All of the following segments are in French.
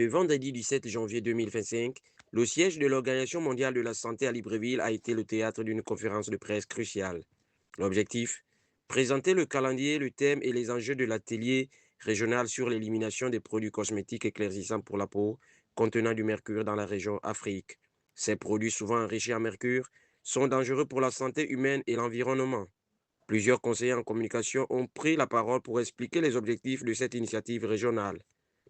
Ce vendredi 17 janvier 2025, le siège de l'Organisation mondiale de la santé à Libreville a été le théâtre d'une conférence de presse cruciale. L'objectif: présenter le calendrier, le thème et les enjeux de l'atelier régional sur l'élimination des produits cosmétiques éclaircissants pour la peau contenant du mercure dans la région Afrique. Ces produits, souvent enrichis en mercure, sont dangereux pour la santé humaine et l'environnement. Plusieurs conseillers en communication ont pris la parole pour expliquer les objectifs de cette initiative régionale.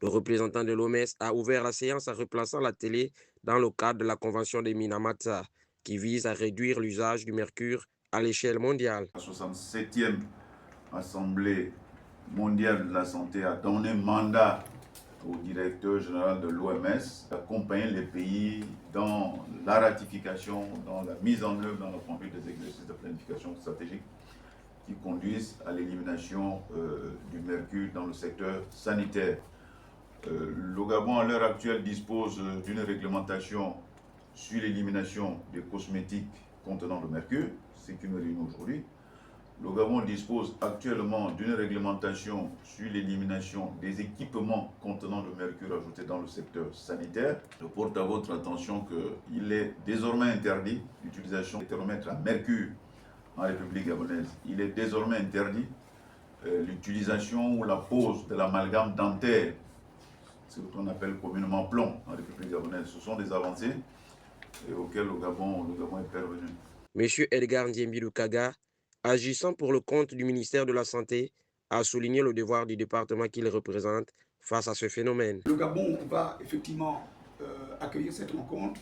Le représentant de l'OMS a ouvert la séance en replaçant la télé dans le cadre de la Convention de Minamata, qui vise à réduire l'usage du mercure à l'échelle mondiale. La 67e Assemblée mondiale de la santé a donné mandat au directeur général de l'OMS d'accompagner les pays dans la ratification, dans la mise en œuvre, dans la conduite des exercices de planification stratégique qui conduisent à l'élimination du mercure dans le secteur sanitaire. Le Gabon, à l'heure actuelle, dispose d'une réglementation sur l'élimination des cosmétiques contenant le mercure, ce qui nous réunit aujourd'hui. Le Gabon dispose actuellement d'une réglementation sur l'élimination des équipements contenant le mercure ajouté dans le secteur sanitaire. Je porte à votre attention qu'il est désormais interdit l'utilisation des thermomètres à mercure en République gabonaise. Il est désormais interdit l'utilisation ou la pose de l'amalgame dentaire, ce qu'on appelle communément plomb en République gabonaise. Ce sont des avancées auxquelles le Gabon est parvenu. Monsieur Edgar Ndiembi Lukaga, agissant pour le compte du ministère de la Santé, a souligné le devoir du département qu'il représente face à ce phénomène. Le Gabon va effectivement accueillir cette rencontre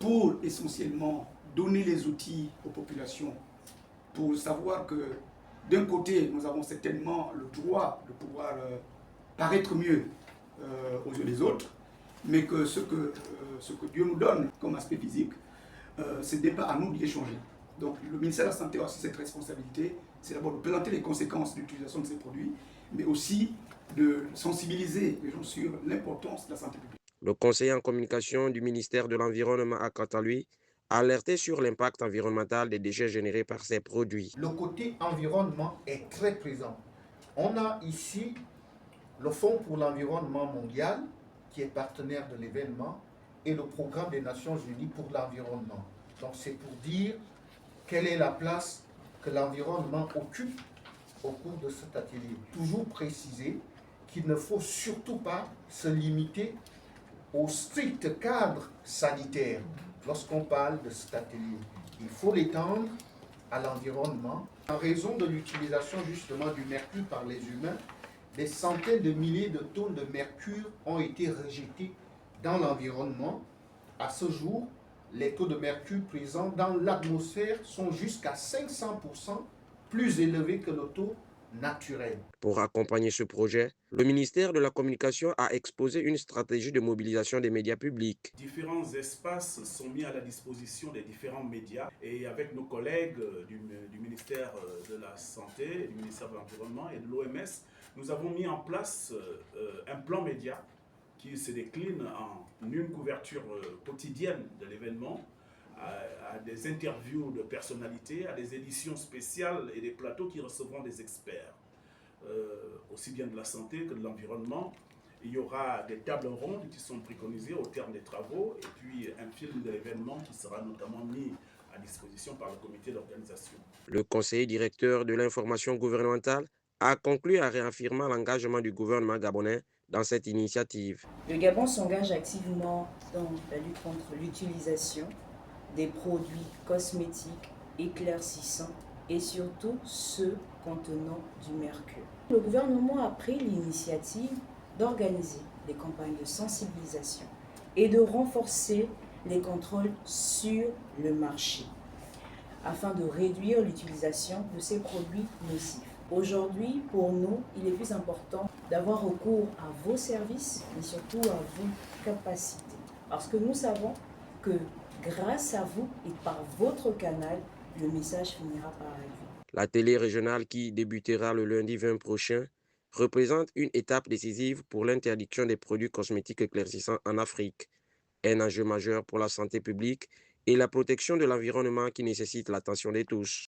pour essentiellement donner les outils aux populations pour savoir que d'un côté, nous avons certainement le droit de pouvoir paraître mieux aux yeux des autres, mais que ce que Dieu nous donne comme aspect physique, ce n'est pas à nous d'y échanger. Donc le ministère de la Santé a aussi cette responsabilité, c'est d'abord de présenter les conséquences de l'utilisation de ces produits, mais aussi de sensibiliser les gens sur l'importance de la santé publique. Le conseiller en communication du ministère de l'Environnement a quant à lui alerté sur l'impact environnemental des déchets générés par ces produits. Le côté environnement est très présent. On a ici le Fonds pour l'environnement mondial qui est partenaire de l'événement et le Programme des Nations Unies pour l'environnement. Donc c'est pour dire quelle est la place que l'environnement occupe au cours de cet atelier. Toujours préciser qu'il ne faut surtout pas se limiter au strict cadre sanitaire lorsqu'on parle de cet atelier. Il faut l'étendre à l'environnement. En raison de l'utilisation justement du mercure par les humains, des centaines de milliers de tonnes de mercure ont été rejetées dans l'environnement. À ce jour, les taux de mercure présents dans l'atmosphère sont jusqu'à 500% plus élevés que le taux naturel. Pour accompagner ce projet, le ministère de la Communication a exposé une stratégie de mobilisation des médias publics. Différents espaces sont mis à la disposition des différents médias et avec nos collègues du ministère de la Santé, du ministère de l'Environnement et de l'OMS, nous avons mis en place un plan média qui se décline en une couverture quotidienne de l'événement, à des interviews de personnalités, à des éditions spéciales et des plateaux qui recevront des experts, aussi bien de la santé que de l'environnement. Il y aura des tables rondes qui sont préconisées au terme des travaux et puis un film de l'événement qui sera notamment mis à disposition par le comité d'organisation. Le conseiller directeur de l'information gouvernementale a conclu en réaffirmant l'engagement du gouvernement gabonais dans cette initiative. Le Gabon s'engage activement dans la lutte contre l'utilisation des produits cosmétiques éclaircissants et surtout ceux contenant du mercure. Le gouvernement a pris l'initiative d'organiser des campagnes de sensibilisation et de renforcer les contrôles sur le marché afin de réduire l'utilisation de ces produits nocifs. Aujourd'hui, pour nous, il est plus important d'avoir recours à vos services, mais surtout à vos capacités. Parce que nous savons que grâce à vous et par votre canal, le message finira par arriver. La télé régionale qui débutera le lundi 20 prochain représente une étape décisive pour l'interdiction des produits cosmétiques éclaircissants en Afrique, un enjeu majeur pour la santé publique et la protection de l'environnement qui nécessite l'attention de tous.